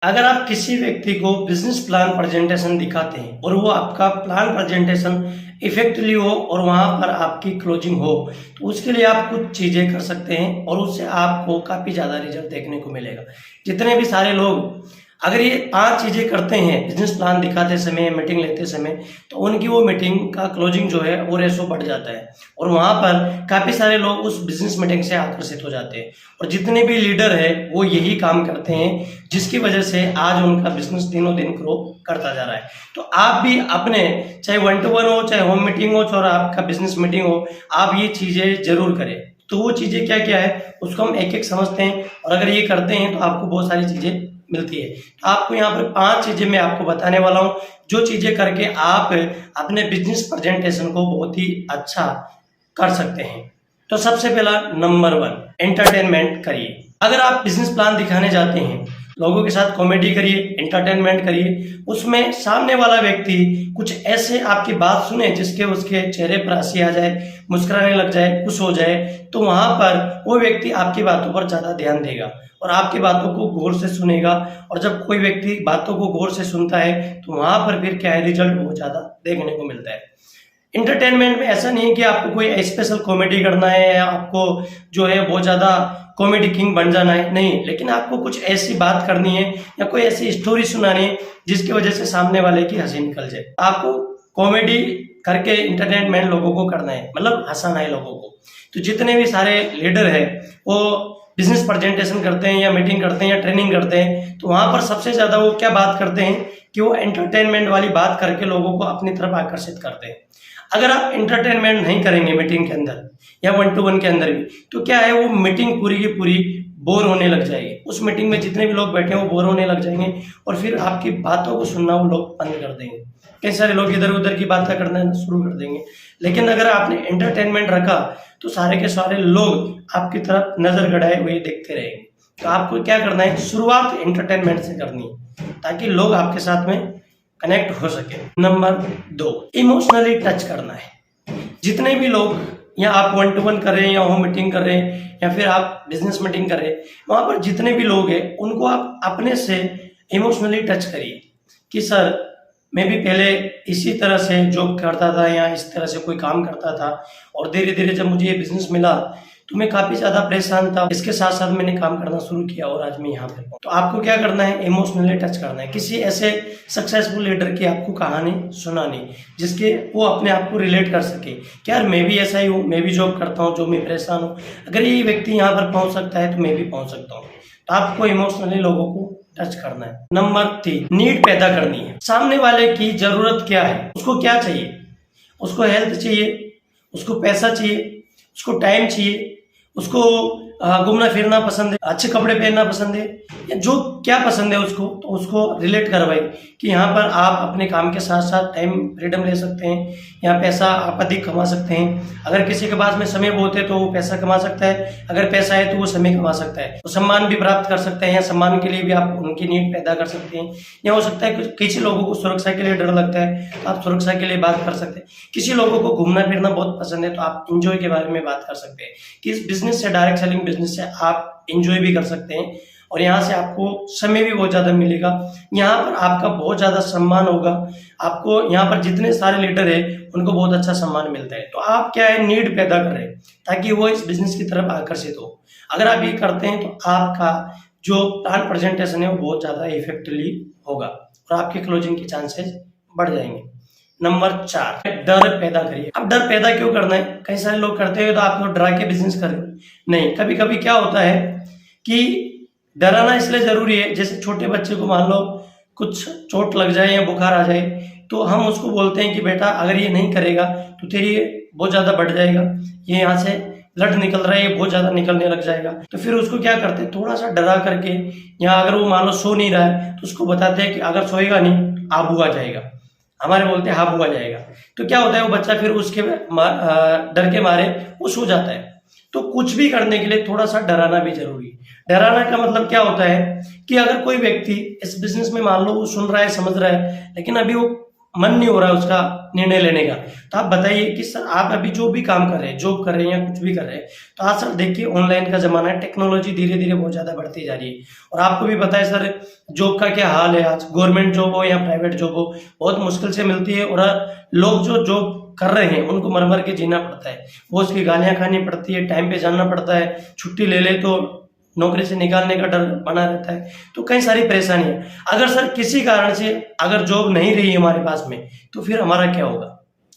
अगर आप किसी व्यक्ति को बिजनेस प्लान प्रेजेंटेशन दिखाते हैं और वो आपका प्लान प्रेजेंटेशन इफेक्टिवली हो और वहां पर आपकी क्लोजिंग हो, तो उसके लिए आप कुछ चीजें कर सकते हैं और उससे आपको काफी ज्यादा रिजल्ट देखने को मिलेगा। जितने भी सारे लोग अगर ये 5 चीजें करते हैं बिजनेस प्लान दिखाते समय, मीटिंग लेते समय, तो उनकी वो मीटिंग का क्लोजिंग जो है वो रेशो बढ़ जाता है और वहां पर काफी सारे लोग उस बिजनेस मीटिंग से आकर्षित हो जाते हैं। और जितने भी लीडर है वो यही काम करते हैं, जिसकी वजह से आज उनका बिजनेस दिनों दिन ग्रो करता जा रहा है। तो आप भी अपने, चाहे 1 to 1 हो, चाहे होम मीटिंग हो, चाहे आपका बिजनेस मीटिंग हो, आप ये चीजें जरूर करें। तो वो चीजें क्या क्या है उसको हम एक एक समझते हैं और अगर ये करते हैं तो आपको बहुत सारी चीजें मिलती है। तो आपको यहाँ पर 5 चीजें मैं आपको बताने वाला हूँ, जो चीजें करके आप अपने बिजनेस प्रेजेंटेशन को बहुत ही अच्छा कर सकते हैं। तो सबसे पहला, नंबर 1, एंटरटेनमेंट करिए। अगर आप बिजनेस प्लान दिखाने जाते हैं, लोगों के साथ कॉमेडी करिए, एंटरटेनमेंट करिए, उसमें सामने वाला व्यक्ति कुछ ऐसे आपकी बात सुने जिसके उसके चेहरे पर हंसी आ जाए, मुस्कुराने लग जाए, खुश हो जाए, तो वहां पर वो व्यक्ति आपकी बातों पर ज्यादा ध्यान देगा और आपकी बातों को गौर से सुनेगा। और जब कोई व्यक्ति बातों को गौर से सुनता है तो वहां पर फिर क्या है, रिजल्ट बहुत ज्यादा देखने को मिलता है। इंटरटेनमेंट में ऐसा नहीं है कि आपको कोई स्पेशल कॉमेडी करना है या आपको जो है बहुत ज्यादा कॉमेडी किंग बन जाना है, नहीं, लेकिन आपको कुछ ऐसी बात करनी है या कोई ऐसी स्टोरी सुनानी है जिसकी वजह से सामने वाले की हंसी निकल जाए। आपको कॉमेडी करके इंटरटेनमेंट लोगों को करना है, मतलब हंसाना है लोगों को। तो जितने भी सारे लीडर है वो बिजनेस प्रेजेंटेशन करते हैं या मीटिंग करते हैं या ट्रेनिंग करते हैं, तो वहां पर सबसे ज्यादा वो क्या बात करते हैं कि वो एंटरटेनमेंट वाली बात करके लोगों को अपनी तरफ आकर्षित करते हैं। अगर आप एंटरटेनमेंट नहीं करेंगे मीटिंग के अंदर या 1 to 1 के अंदर भी, तो क्या है, वो मीटिंग पूरी की पूरी बोर होने लग जाएगी। उस मीटिंग में जितने भी लोग बैठे हैं वो बोर होने लग जाएंगे और फिर आपकी बातों को सुनना वो लोग बंद कर देंगे। कई सारे लोग इधर उधर की बातें करना शुरू कर देंगे। लेकिन अगर आपने एंटरटेनमेंट रखा तो सारे के सारे लोग आपकी तरफ नजर गड़ाए हुए देखते रहेंगे। तो आपको क्या करना है, शुरुआत एंटरटेनमेंट से करनी है ताकि लोग आपके साथ में कनेक्ट हो सके। नंबर 2, इमोशनली टच करना है। जितने भी लोग, या आप 1 to 1 कर रहे हैं या होम मीटिंग कर रहे हैं या फिर आप बिजनेस मीटिंग कर रहे हैं, वहां पर जितने भी लोग हैं उनको आप अपने से इमोशनली टच करिए कि सर, मैं भी पहले इसी तरह से जॉब करता था या इस तरह से कोई काम करता था और धीरे धीरे जब मुझे ये बिजनेस मिला तो मैं काफी ज्यादा परेशान था। इसके साथ साथ मैंने काम करना शुरू किया और आज मैं यहाँ पे हूँ। तो आपको क्या करना है, इमोशनली टच करना है। किसी ऐसे सक्सेसफुल लीडर की आपको कहानी सुनानी जिसके वो अपने आप को रिलेट कर सके कि यार मैं भी ऐसा ही हूँ, मैं भी जॉब करता हूँ, जो मैं परेशान हूँ, अगर ये व्यक्ति यहाँ पर पहुंच सकता है तो मैं भी पहुंच सकता हूँ। तो आपको इमोशनली लोगों को टच करना है। नंबर 3, नीड पैदा करनी है। सामने वाले की जरूरत क्या है, उसको क्या चाहिए, उसको हेल्थ चाहिए, उसको पैसा चाहिए, उसको टाइम चाहिए, उसको घूमना फिरना पसंद है, अच्छे कपड़े पहनना पसंद है, या जो क्या पसंद है उसको, तो उसको रिलेट करवाई कि यहाँ पर आप अपने काम के साथ साथ टाइम फ्रीडम ले सकते हैं, यहाँ पैसा आप अधिक कमा सकते हैं। अगर किसी के पास में समय बहुत है तो वो पैसा कमा सकता है, अगर पैसा है तो वो समय कमा सकता है, तो सम्मान भी प्राप्त कर सकते हैं या सम्मान के लिए भी आप उनकी नीड पैदा कर सकते हैं। या हो सकता है किसी लोगों को सुरक्षा के लिए डर लगता है तो आप सुरक्षा के लिए बात कर सकते हैं। किसी लोगों को घूमना फिरना बहुत पसंद है तो आप इंजॉय के बारे में बात कर सकते हैं कि इस बिजनेस से, डायरेक्ट सेलिंग बिजनेस से आप एंजॉय भी कर सकते हैं और यहाँ से आपको समय भी बहुत ज्यादा मिलेगा। यहाँ पर आपका बहुत ज्यादा सम्मान होगा। आपको यहाँ पर जितने सारे लीडर है उनको बहुत अच्छा सम्मान मिलता है। तो आप क्या है, नीड पैदा करें ताकि वो इस बिजनेस की तरफ आकर्षित हो। अगर आप ये करते हैं तो आपका जो प्लान प्रेजेंटेशन है वो बहुत ज्यादा इफेक्टिवली होगा और आपके क्लोजिंग के चांसेस बढ़ जाएंगे। नंबर 4, डर पैदा करिए। अब डर पैदा क्यों करना है, कई सारे लोग करते हैं तो आप लोग डरा के बिजनेस कर रहे हो, नहीं। कभी कभी क्या होता है कि डराना इसलिए जरूरी है, जैसे छोटे बच्चे को मान लो कुछ चोट लग जाए या बुखार आ जाए तो हम उसको बोलते हैं कि बेटा अगर ये नहीं करेगा तो तेरी बहुत ज्यादा बढ़ जाएगा, ये यहाँ से ब्लड निकल रहा है, ये बहुत ज्यादा निकलने लग जाएगा। तो फिर उसको क्या करते हैं, थोड़ा सा डरा करके, या अगर वो मान लो सो नहीं रहा है तो उसको बताते हैं कि अगर सोएगा नहीं आबू आ जाएगा, हमारे बोलते हैं हाबू आ जाएगा। तो क्या होता है, वो बच्चा फिर उसके डर के मारे वो सो जाता है। तो कुछ भी करने के लिए थोड़ा सा डराना भी जरूरी है। डराना का मतलब क्या होता है कि अगर कोई व्यक्ति इस बिजनेस में मान लो वो सुन रहा है, समझ रहा है, लेकिन अभी वो मन नहीं हो रहा उसका निर्णय लेने का, तो आप बताइए कि सर आप अभी जो भी काम कर रहे हैं, जॉब कर रहे हैं या कुछ भी कर रहे हैं, तो आज सर देखिए ऑनलाइन का ज़माना है, टेक्नोलॉजी धीरे धीरे बहुत ज़्यादा बढ़ती जा रही है। और आपको भी पता है सर जॉब का क्या हाल है, आज गवर्नमेंट जॉब हो या प्राइवेट जॉब हो बहुत मुश्किल से मिलती है। और लोग जो जॉब कर रहे हैं उनको मर मर के जीना पड़ता है, वो उसकी गालियाँ खानी पड़ती है, टाइम पे जाना पड़ता है, छुट्टी ले ले तो नौकरी से निकालने का डर बना रहता है, तो कई सारी परेशानियां। अगर सर किसी कारण से अगर जॉब नहीं रही हमारे पास में, तो फिर हमारा क्या होगा,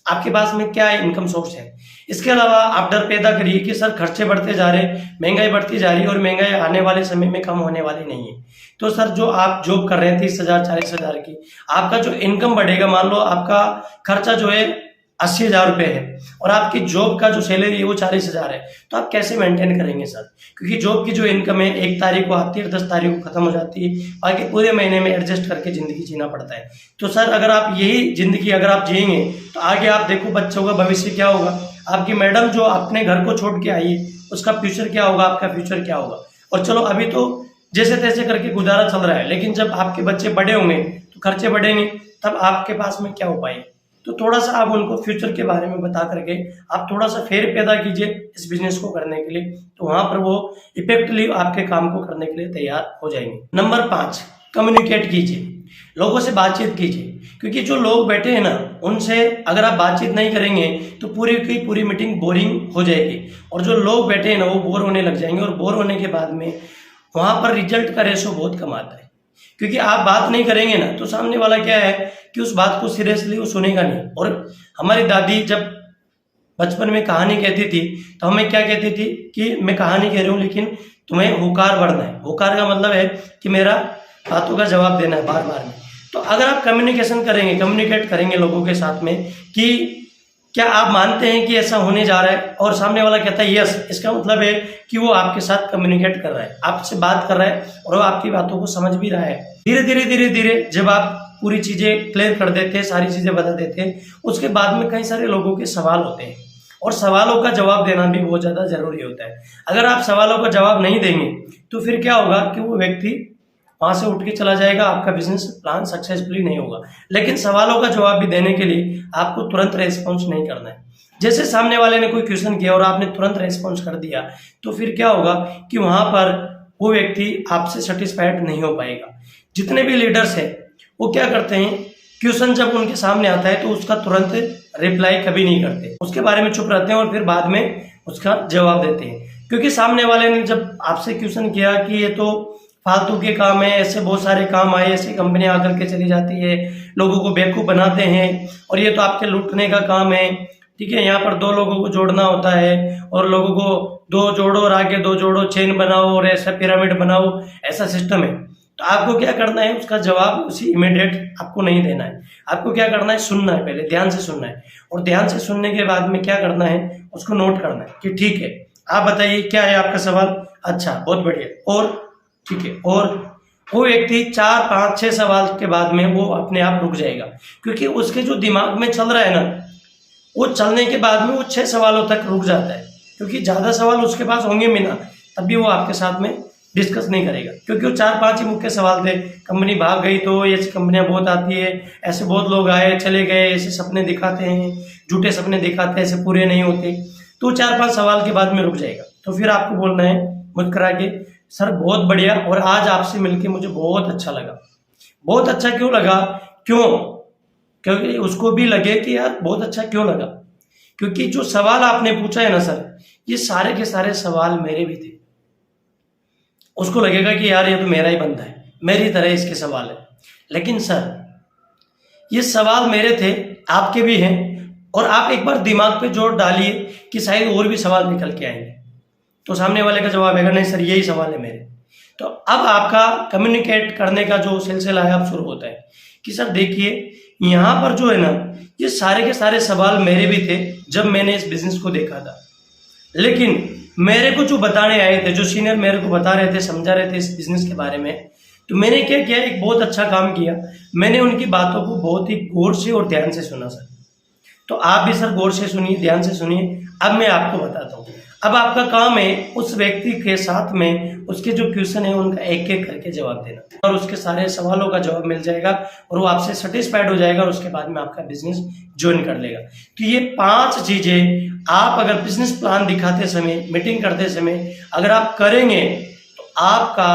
आपके पास में क्या इनकम सोर्स है। इसके अलावा आप डर पैदा करिए कि सर खर्चे बढ़ते जा रहे, महंगाई बढ़ती जा रही है और महंगाई आने वाले समय में कम होने वाली नहीं है। तो सर जो आप जॉब कर रहे हैं 30,000 40,000 की, आपका जो इनकम बढ़ेगा, मान लो आपका खर्चा जो है 80,000 रुपये है और आपकी जॉब का जो सैलरी है वो 40,000 है, तो आप कैसे मेंटेन करेंगे सर। क्योंकि जॉब की जो इनकम है 1 तारीख को आती है और 10 तारीख को खत्म हो जाती है, बाकी पूरे महीने में एडजस्ट करके जिंदगी जीना पड़ता है। तो सर अगर आप यही जिंदगी अगर आप जिएंगे तो आगे आप देखो बच्चों का भविष्य क्या होगा, आपकी मैडम जो अपने घर को छोड़ के आई है उसका फ्यूचर क्या होगा, आपका फ्यूचर क्या होगा। और चलो अभी तो जैसे तैसे करके गुजारा चल रहा है, लेकिन जब आपके बच्चे बड़े होंगे तो खर्चे बढ़ेंगे, तब आपके पास में क्या उपाय है। तो थोड़ा सा आप उनको फ्यूचर के बारे में बता करके आप थोड़ा सा फेर पैदा कीजिए इस बिजनेस को करने के लिए, तो वहां पर वो इफेक्टिवली आपके काम को करने के लिए तैयार हो जाएंगे। नंबर 5, कम्युनिकेट कीजिए, लोगों से बातचीत कीजिए। क्योंकि जो लोग बैठे हैं ना, उनसे अगर आप बातचीत नहीं करेंगे तो पूरी की पूरी मीटिंग बोरिंग हो जाएगी, और जो लोग बैठे हैं ना वो बोर होने लग जाएंगे, और बोर होने के बाद में वहां पर रिजल्ट का रेशो बहुत कम आता है। क्योंकि आप बात नहीं करेंगे ना तो सामने वाला क्या है कि उस बात को सीरियसली वो सुनेगा नहीं। और हमारी दादी जब बचपन में कहानी कहती थी तो हमें क्या कहती थी कि मैं कहानी कह रही हूँ लेकिन तुम्हें हुकार बढ़ना है। हुकार का मतलब है कि मेरा बातों का जवाब देना है बार बार में। तो अगर आप कम्युनिकेशन करेंगे, कम्युनिकेट करेंगे लोगों के साथ में कि क्या आप मानते हैं कि ऐसा होने जा रहा है, और सामने वाला कहता है यस, इसका मतलब है कि वो आपके साथ कम्युनिकेट कर रहा है, आपसे बात कर रहा है और वो आपकी बातों को समझ भी रहा है। धीरे धीरे धीरे धीरे जब आप पूरी चीजें क्लियर कर देते हैं, सारी चीजें बता देते हैं, उसके बाद में कई सारे लोगों के सवाल होते हैं और सवालों का जवाब देना भी बहुत ज्यादा जरूरी होता है। अगर आप सवालों का जवाब नहीं देंगे तो फिर क्या होगा कि वो व्यक्ति वहां से उठ के चला जाएगा, आपका बिजनेस प्लान सक्सेसफुली नहीं होगा। लेकिन सवालों का जवाब भी देने के लिए आपको तुरंत रेस्पॉन्स नहीं करना है। जैसे सामने वाले ने कोई क्वेश्चन किया और आपने तुरंत रेस्पॉन्स कर दिया तो फिर क्या होगा कि वहां पर वो व्यक्ति आपसे सेटिस्फाइड नहीं हो पाएगा। जितने भी लीडर्स हैं वो क्या करते हैं, क्वेश्चन जब उनके सामने आता है तो उसका तुरंत रिप्लाई कभी नहीं करते, उसके बारे में चुप रहते हैं और फिर बाद में उसका जवाब देते हैं। क्योंकि सामने वाले ने जब आपसे क्वेश्चन किया कि ये तो फालतू के काम है, ऐसे बहुत सारे काम आए, ऐसी कंपनियां आकर के चली जाती है, लोगों को बेवकूफ बनाते हैं और ये तो आपके लूटने का काम है, ठीक है। यहाँ पर 2 लोगों को जोड़ना होता है और लोगों को 2 जोड़ो और आगे 2 जोड़ो, चेन बनाओ और ऐसा पिरामिड बनाओ, ऐसा सिस्टम है। तो आपको क्या करना है, उसका जवाब उसी इमीडिएट आपको नहीं देना है। आपको क्या करना है, सुनना है, पहले ध्यान से सुनना है और ध्यान से सुनने के बाद में क्या करना है, उसको नोट करना है कि ठीक है आप बताइए क्या है आपका सवाल, अच्छा बहुत बढ़िया, और ठीक है। और वो व्यक्ति 4 5 6 सवाल के बाद में वो अपने आप रुक जाएगा, क्योंकि उसके जो दिमाग में चल रहा है ना, वो चलने के बाद में वो 6 सवालों तक रुक जाता है। क्योंकि ज्यादा सवाल उसके पास होंगे भी ना, तब भी वो आपके साथ में डिस्कस नहीं करेगा, क्योंकि वो 4 5 ही मुख्य सवाल थे। कंपनी भाग गई तो ऐसी कंपनियां बहुत आती है, ऐसे बहुत लोग आए चले गए, ऐसे सपने दिखाते हैं, झूठे सपने दिखाते हैं, ऐसे पूरे नहीं होते। तो 4 5 सवाल के बाद में रुक जाएगा। तो फिर आपको बोलना है मुस्कुरा के, सर बहुत बढ़िया और आज आपसे मिलके मुझे बहुत अच्छा लगा। बहुत अच्छा क्यों लगा, क्यों, क्योंकि उसको भी लगे कि यार बहुत अच्छा क्यों लगा, क्योंकि जो सवाल आपने पूछा है ना सर, ये सारे के सारे सवाल मेरे भी थे। उसको लगेगा कि यार ये तो मेरा ही बंदा है, मेरी तरह इसके सवाल है। लेकिन सर ये सवाल मेरे थे, आपके भी हैं, और आप एक बार दिमाग पे जोर डालिए कि शायद और भी सवाल निकल के आएंगे। तो सामने वाले का जवाब है नहीं सर यही सवाल है मेरे। तो अब आपका कम्युनिकेट करने का जो सिलसिला है अब शुरू होता है कि सर देखिए यहाँ पर जो है ना, ये सारे के सारे सवाल मेरे भी थे जब मैंने इस बिजनेस को देखा था। लेकिन मेरे को जो बताने आए थे, जो सीनियर मेरे को बता रहे थे, समझा रहे थे इस बिजनेस के बारे में, तो मैंने क्या किया, एक बहुत अच्छा काम किया। मैंने उनकी बातों को बहुत ही गौर से और ध्यान से सुना सर। तो आप भी सर गौर से सुनिए, ध्यान से सुनिए। अब मैं आपको बताता हूँ, अब आपका काम है उस व्यक्ति के साथ में उसके जो क्वेश्चन है उनका एक एक करके जवाब देना और उसके सारे सवालों का जवाब मिल जाएगा और वो आपसे सेटिस्फाइड हो जाएगा और उसके बाद में आपका बिजनेस ज्वाइन कर लेगा। तो ये 5 चीजें आप अगर बिजनेस प्लान दिखाते समय, मीटिंग करते समय अगर आप करेंगे तो आपका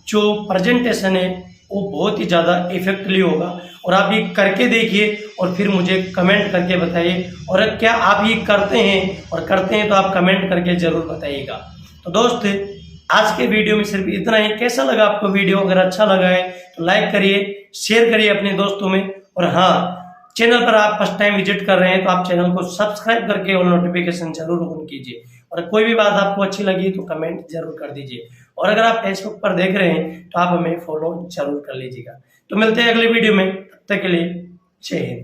जो प्रेजेंटेशन है वो बहुत ही ज़्यादा इफेक्टिवली होगा। और आप ये करके देखिए और फिर मुझे कमेंट करके बताइए, और क्या आप ये करते हैं और करते हैं तो आप कमेंट करके ज़रूर बताइएगा। तो दोस्त आज के वीडियो में सिर्फ इतना ही। कैसा लगा आपको वीडियो? अगर अच्छा लगा है तो लाइक करिए, शेयर करिए अपने दोस्तों में, और हाँ, चैनल पर आप फर्स्ट टाइम विजिट कर रहे हैं तो आप चैनल को सब्सक्राइब करके और नोटिफिकेशन जरूर ऑन कीजिए। और कोई भी बात आपको अच्छी लगी तो कमेंट जरूर कर दीजिए, और अगर आप फेसबुक पर देख रहे हैं तो आप हमें फॉलो जरूर कर लीजिएगा। तो मिलते हैं अगले वीडियो में, तब तक के लिए जय हिंद।